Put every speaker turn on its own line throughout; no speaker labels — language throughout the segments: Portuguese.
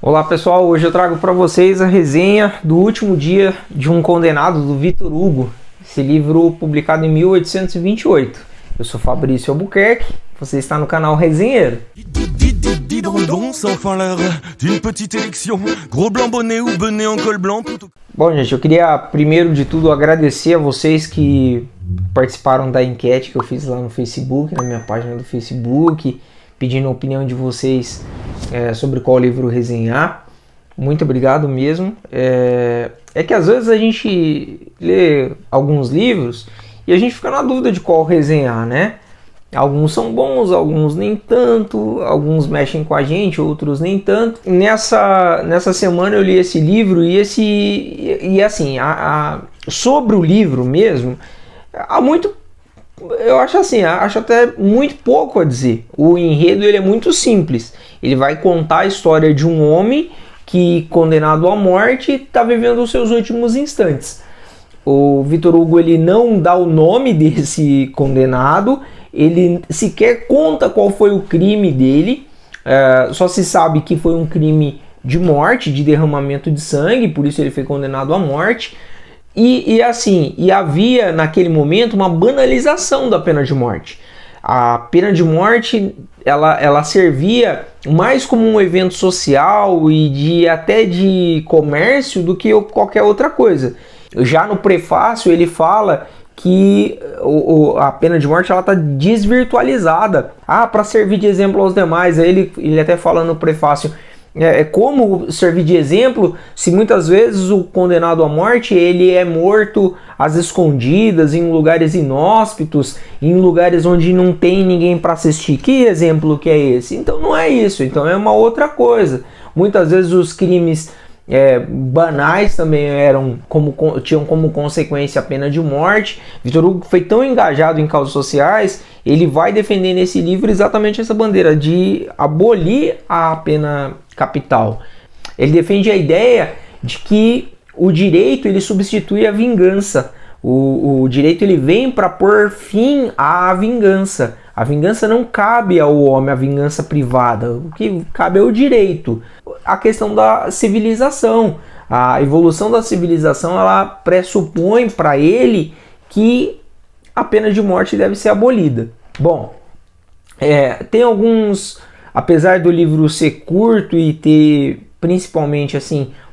Olá pessoal, hoje eu trago para vocês a resenha do último dia de um condenado do Victor Hugo, esse livro publicado em 1828. Eu sou Fabrício Albuquerque, você está no canal Resenheiro. Bom gente, eu queria primeiro de tudo agradecer a vocês que participaram da enquete que eu fiz lá no Facebook, na minha página do Facebook, pedindo a opinião de vocês sobre qual livro resenhar. Muito obrigado mesmo. É que às vezes a gente lê alguns livros e a gente fica na dúvida de qual resenhar, né? Alguns são bons, alguns nem tanto, alguns mexem com a gente, outros nem tanto. Nessa semana eu li esse livro e sobre o livro mesmo, há muito. Eu acho até muito pouco a dizer. O enredo ele é muito simples. Ele vai contar a história de um homem que, condenado à morte, está vivendo os seus últimos instantes. O Victor Hugo ele não dá o nome desse condenado, ele sequer conta qual foi o crime dele, só se sabe que foi um crime de morte, de derramamento de sangue, por isso ele foi condenado à morte. E havia naquele momento uma banalização da pena de morte. A pena de morte ela servia mais como um evento social e até de comércio do que qualquer outra coisa. Já no prefácio ele fala que a pena de morte está desvirtualizada. Para servir de exemplo aos demais. Aí ele até fala no prefácio, como servir de exemplo se muitas vezes o condenado à morte ele é morto às escondidas, em lugares inóspitos, em lugares onde não tem ninguém para assistir. Que exemplo que é esse? Então não é isso, então é uma outra coisa. Muitas vezes os crimes banais também tinham como consequência a pena de morte. Victor Hugo foi tão engajado em causas sociais, ele vai defender nesse livro exatamente essa bandeira de abolir a pena capital. Ele defende a ideia de que o direito ele substitui a vingança. O direito ele vem para pôr fim à vingança. A vingança não cabe ao homem, a vingança privada. O que cabe é o direito. A questão da civilização. A evolução da civilização ela pressupõe para ele que a pena de morte deve ser abolida. Bom, tem alguns, apesar do livro ser curto e ter principalmente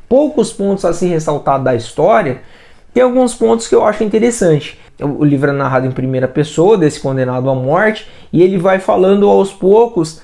poucos pontos a se ressaltar da história, tem alguns pontos que eu acho interessante. O livro é narrado em primeira pessoa desse condenado à morte e ele vai falando aos poucos,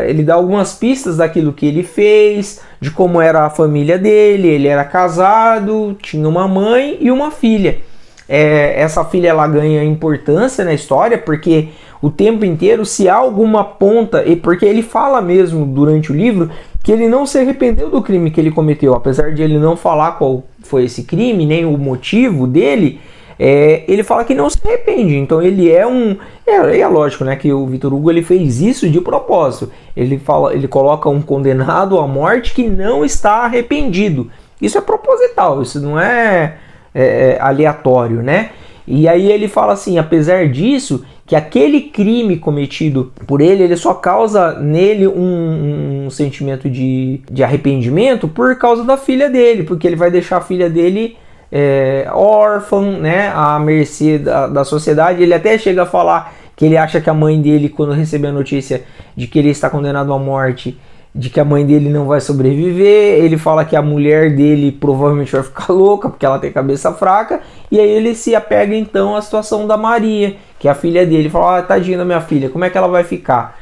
ele dá algumas pistas daquilo que ele fez, de como era a família dele. Ele era casado, tinha uma mãe e uma filha. Essa filha ela ganha importância na história porque o tempo inteiro, se há alguma ponta, e porque ele fala mesmo durante o livro que ele não se arrependeu do crime que ele cometeu, apesar de ele não falar qual foi esse crime, nem o motivo dele, ele fala que não se arrepende. Então ele é lógico, né, que o Victor Hugo ele fez isso de propósito. Ele coloca um condenado à morte que não está arrependido. Isso é proposital, isso não é aleatório, né? E aí ele fala assim, apesar disso, que aquele crime cometido por ele só causa nele um sentimento de arrependimento por causa da filha dele, porque ele vai deixar a filha dele órfã, né, à mercê da sociedade. Ele até chega a falar que ele acha que a mãe dele, quando receber a notícia de que ele está condenado à morte, de que a mãe dele não vai sobreviver, ele fala que a mulher dele provavelmente vai ficar louca porque ela tem cabeça fraca, e aí ele se apega então à situação da Maria, que é a filha dele. Ele fala, tadinha da minha filha, como é que ela vai ficar?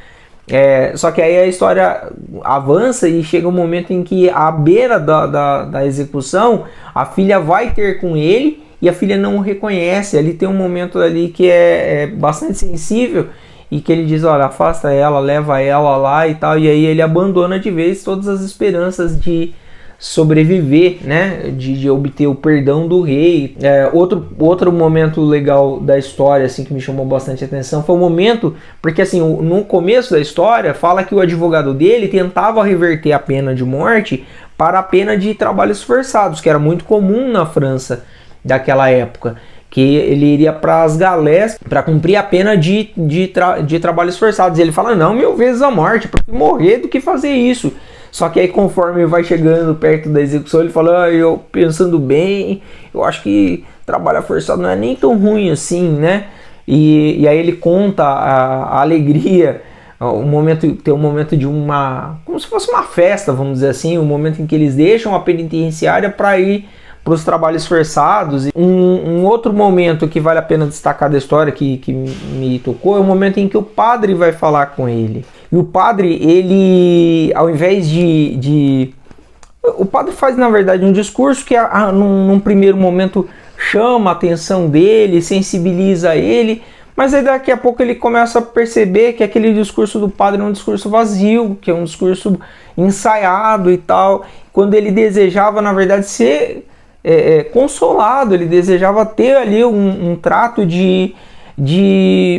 Só que aí a história avança e chega um momento em que, à beira da execução, a filha vai ter com ele e a filha não o reconhece. Ali tem um momento ali que é bastante sensível, e que ele diz, olha, afasta ela, leva ela lá e tal, e aí ele abandona de vez todas as esperanças de sobreviver, né, de obter o perdão do rei. Outro momento legal da história que me chamou bastante atenção foi o momento, porque no começo da história fala que o advogado dele tentava reverter a pena de morte para a pena de trabalhos forçados, que era muito comum na França daquela época, que ele iria para as galés para cumprir a pena de trabalhos forçados. E ele fala, não, 1000 vezes a morte, para morrer do que fazer isso. Só que aí conforme vai chegando perto da execução, ele fala, eu pensando bem, eu acho que trabalhar forçado não é nem tão ruim assim, né? E aí ele conta a alegria, tem um momento de uma, como se fosse uma festa, vamos dizer assim, um momento em que eles deixam a penitenciária para ir para os trabalhos forçados. Um outro momento que vale a pena destacar da história que me tocou é o momento em que o padre vai falar com ele. E o padre, ele, ao invés o padre faz, na verdade, um discurso que num primeiro momento chama a atenção dele, sensibiliza ele, mas aí daqui a pouco ele começa a perceber que aquele discurso do padre é um discurso vazio, que é um discurso ensaiado e tal, quando ele desejava, na verdade, ser consolado, ele desejava ter ali um trato de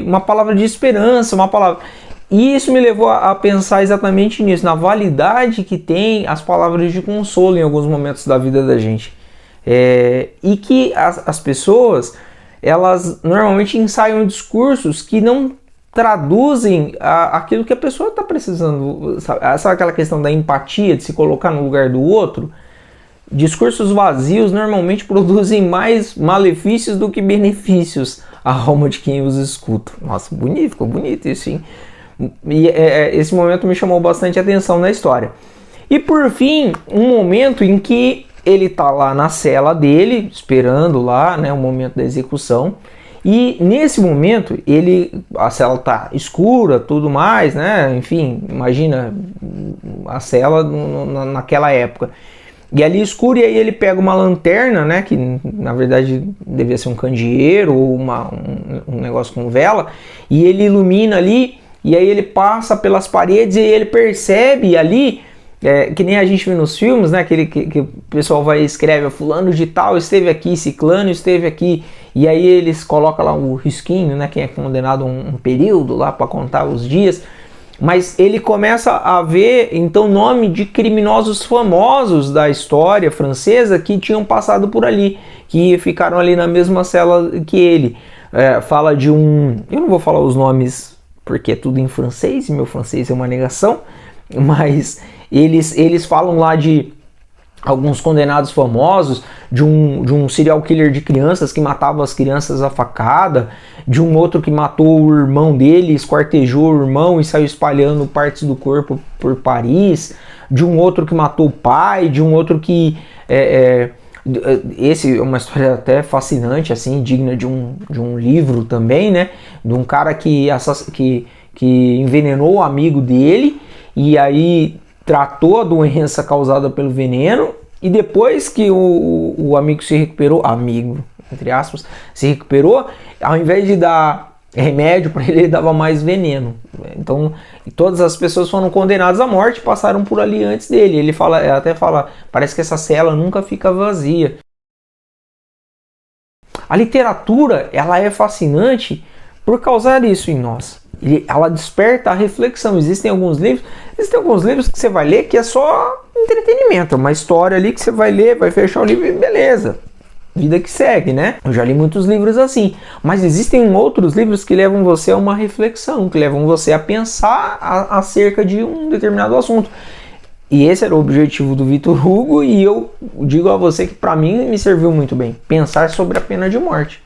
uma palavra de esperança, uma palavra. E isso me levou a pensar exatamente nisso, na validade que tem as palavras de consolo em alguns momentos da vida da gente. E que as pessoas, elas normalmente ensaiam discursos que não traduzem aquilo que a pessoa está precisando. Sabe aquela questão da empatia, de se colocar no lugar do outro? Discursos vazios normalmente produzem mais malefícios do que benefícios à alma de quem os escuta. Nossa, bonito, ficou bonito isso, hein? E esse momento me chamou bastante atenção na história. E por fim, um momento em que ele tá lá na cela dele, esperando lá, né, o momento da execução. E nesse momento, a cela tá escura, tudo mais, né? Enfim, imagina a cela naquela época. E ali escuro, e aí ele pega uma lanterna, né, que na verdade devia ser um candeeiro ou um negócio com vela, e ele ilumina ali, e aí ele passa pelas paredes e ele percebe ali, que nem a gente vê nos filmes, né, que o pessoal vai e escreve, fulano de tal esteve aqui, ciclano esteve aqui, e aí eles colocam lá o risquinho, né, quem é condenado a um período lá para contar os dias. Mas ele começa a ver, então, nome de criminosos famosos da história francesa que tinham passado por ali, que ficaram ali na mesma cela que ele. Fala de um... Eu não vou falar os nomes porque é tudo em francês, e meu francês é uma negação, mas eles falam lá de alguns condenados famosos, de um serial killer de crianças que matava as crianças a facada, de um outro que matou o irmão dele, esquartejou o irmão e saiu espalhando partes do corpo por Paris, de um outro que matou o pai, de um outro que... esse é uma história até fascinante, assim, digna de um livro também, né? De um cara que envenenou o amigo dele e aí tratou a doença causada pelo veneno, e depois que o amigo se recuperou, entre aspas, se recuperou, ao invés de dar remédio para ele dava mais veneno. Então, todas as pessoas foram condenadas à morte, passaram por ali antes dele. Ele até fala, parece que essa cela nunca fica vazia. A literatura, ela é fascinante por causar isso em nós. Ela desperta a reflexão. Existem alguns livros que você vai ler que é só entretenimento, uma história ali que você vai ler, vai fechar o livro e beleza, vida que segue, né? Eu já li muitos livros assim, mas existem outros livros que levam você a uma reflexão, que levam você a pensar acerca de um determinado assunto. E esse era o objetivo do Victor Hugo, e eu digo a você que para mim me serviu muito bem, pensar sobre a pena de morte.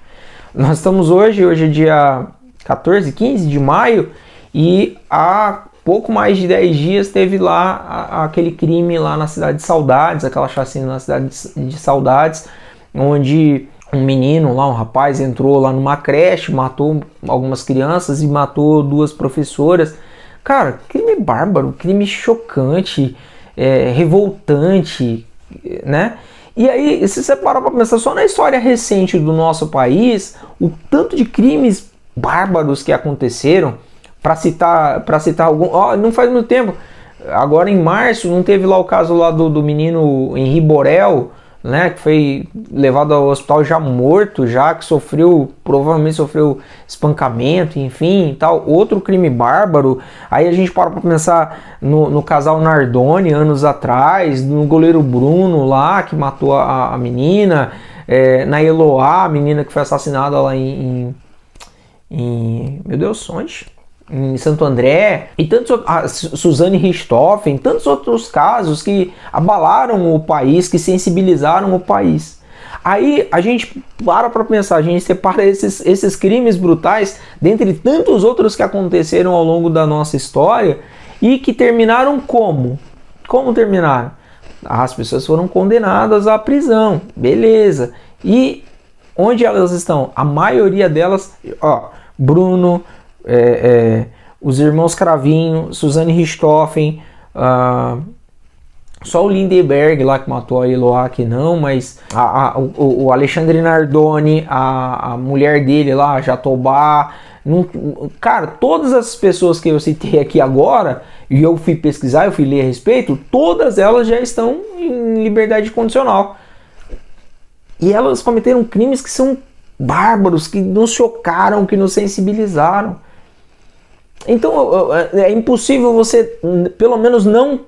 Nós estamos hoje é dia 15 de maio, e há pouco mais de 10 dias teve lá aquele crime lá na cidade de Saudades, aquela chacina na cidade de Saudades, onde um menino lá, um rapaz, entrou lá numa creche, matou algumas crianças e matou 2 professoras. Cara, crime bárbaro, crime chocante, revoltante, né? E aí, se você parar para pensar só na história recente do nosso país, o tanto de crimes bárbaros que aconteceram, para citar algum, não faz muito tempo, agora em março, não teve lá o caso lá do menino Henri Borel, né, que foi levado ao hospital já morto, já que provavelmente sofreu espancamento, enfim, tal, outro crime bárbaro. Aí a gente para pensar no casal Nardoni anos atrás, no goleiro Bruno lá que matou a menina, na Eloá, a menina que foi assassinada lá em meu Deus, onde? em Santo André, e tantos, a Suzane Richthofen, tantos outros casos que abalaram o país, que sensibilizaram o país. Aí a gente para pensar, a gente separa esses crimes brutais dentre tantos outros que aconteceram ao longo da nossa história e que terminaram como? Como terminaram? As pessoas foram condenadas à prisão, beleza. E onde elas estão? A maioria delas, ó, Bruno, os irmãos Cravinho, Suzane Richthofen, só o Lindeberg lá que matou a Eloá que não, mas o Alexandre Nardoni, a mulher dele lá, Jatobá, cara, todas as pessoas que eu citei aqui agora, e eu fui pesquisar, eu fui ler a respeito, todas elas já estão em liberdade condicional. E elas cometeram crimes que são bárbaros, que nos chocaram, que nos sensibilizaram. Então é impossível você, pelo menos, não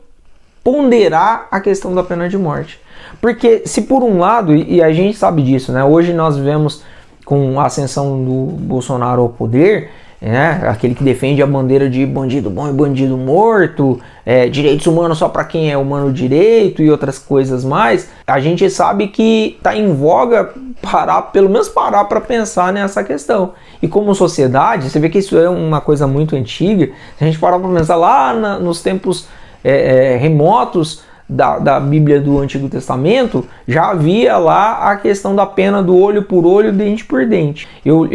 ponderar a questão da pena de morte. Porque se por um lado, e a gente sabe disso, né? Hoje nós vemos com a ascensão do Bolsonaro ao poder, né? Aquele que defende a bandeira de bandido bom e bandido morto, direitos humanos só para quem é humano direito e outras coisas mais, a gente sabe que está em voga pelo menos parar para pensar nessa questão. E como sociedade, você vê que isso é uma coisa muito antiga, se a gente parar para pensar lá nos tempos remotos da Bíblia do Antigo Testamento, já havia lá a questão da pena do olho por olho, dente por dente. Eu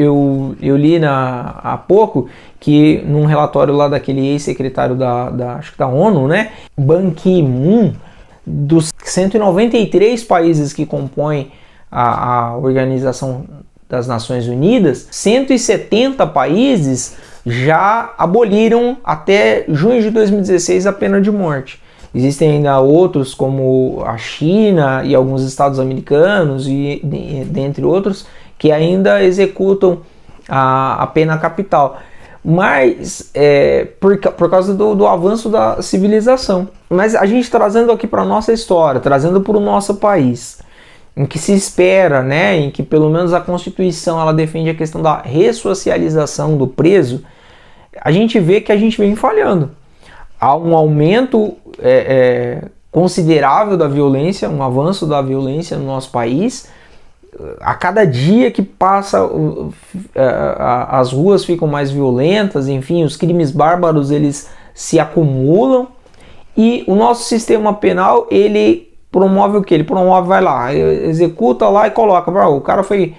li há pouco que num relatório lá daquele ex-secretário acho que da ONU, né, Ban Ki-moon, dos 193 países que compõem a Organização das Nações Unidas, 170 países já aboliram até junho de 2016 a pena de morte. Existem ainda outros como a China e alguns estados americanos, e dentre outros, que ainda executam a pena capital. Mas por causa do avanço da civilização. Mas a gente trazendo aqui para a nossa história, trazendo para o nosso país, em que se espera, né, em que pelo menos a Constituição ela defende a questão da ressocialização do preso, a gente vê que a gente vem falhando. Há um aumento considerável da violência, um avanço da violência no nosso país. A cada dia que passa, as ruas ficam mais violentas, enfim, os crimes bárbaros eles se acumulam e o nosso sistema penal ele promove o que? Ele promove, vai lá, executa lá e coloca. O cara foi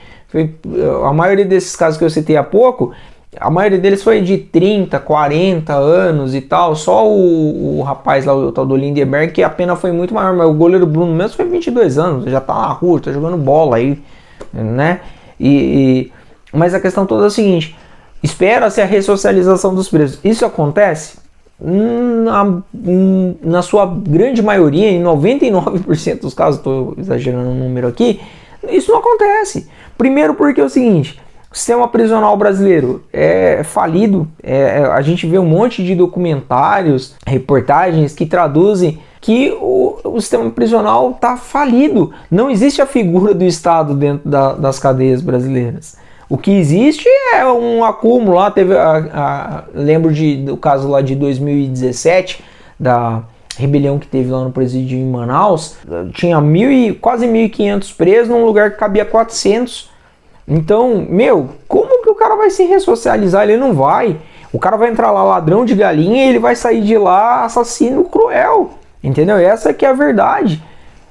a maioria desses casos que eu citei há pouco, a maioria deles foi de 30, 40 anos e tal. Só o rapaz lá, o tal do Lindeberg, que a pena foi muito maior, mas o goleiro Bruno mesmo foi 22 anos, já tá na rua, tá jogando bola aí, né? Mas a questão toda é a seguinte: espera-se a ressocialização dos presos. Isso acontece? Na sua grande maioria, em 99% dos casos, estou exagerando o número aqui, isso não acontece. Primeiro porque é o seguinte: o sistema prisional brasileiro é falido. A gente vê um monte de documentários, reportagens que traduzem que o sistema prisional está falido. Não existe a figura do Estado dentro das cadeias brasileiras. O que existe é um acúmulo lá. Lembro do caso lá de 2017, da rebelião que teve lá no presídio em Manaus. Tinha quase 1.500 presos num lugar que cabia 400. Então, como que o cara vai se ressocializar? Ele não vai. O cara vai entrar lá ladrão de galinha e ele vai sair de lá assassino cruel. Entendeu? Essa que é a verdade.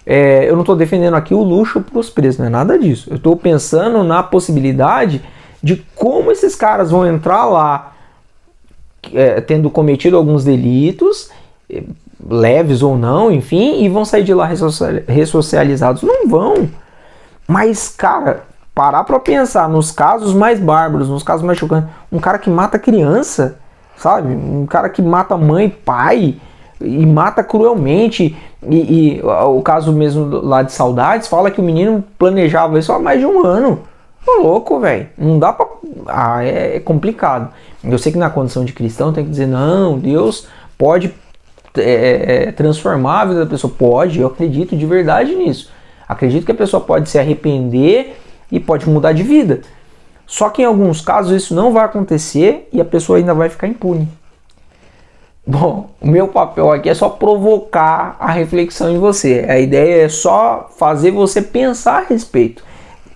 Eu não estou defendendo aqui o luxo para os presos, não é nada disso. Eu estou pensando na possibilidade de como esses caras vão entrar lá tendo cometido alguns delitos, leves ou não, enfim, e vão sair de lá ressocializados. Não vão. Mas, cara, parar para pensar nos casos mais bárbaros, nos casos mais chocantes, um cara que mata criança, sabe? Um cara que mata mãe, pai, e mata cruelmente. E o caso mesmo lá de Saudades fala que o menino planejava isso há mais de um ano. Ô louco, velho. Não dá pra... é complicado. Eu sei que na condição de cristão tem que dizer, não, Deus pode transformar a vida da pessoa. Pode, eu acredito de verdade nisso. Acredito que a pessoa pode se arrepender e pode mudar de vida. Só que em alguns casos isso não vai acontecer e a pessoa ainda vai ficar impune. Bom, o meu papel aqui é só provocar a reflexão em você. A ideia é só fazer você pensar a respeito.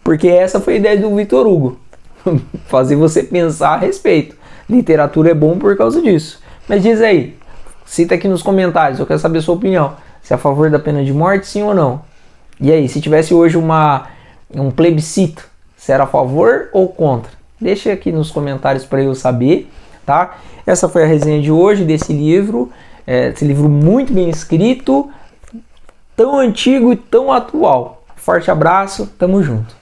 Porque essa foi a ideia do Victor Hugo. Fazer você pensar a respeito. Literatura é bom por causa disso. Mas diz aí, cita aqui nos comentários, eu quero saber a sua opinião. Se é a favor da pena de morte, sim ou não? E aí, se tivesse hoje um plebiscito, se era a favor ou contra? Deixa aqui nos comentários para eu saber, tá? Essa foi a resenha de hoje desse livro. Esse livro muito bem escrito, tão antigo e tão atual. Forte abraço, tamo junto.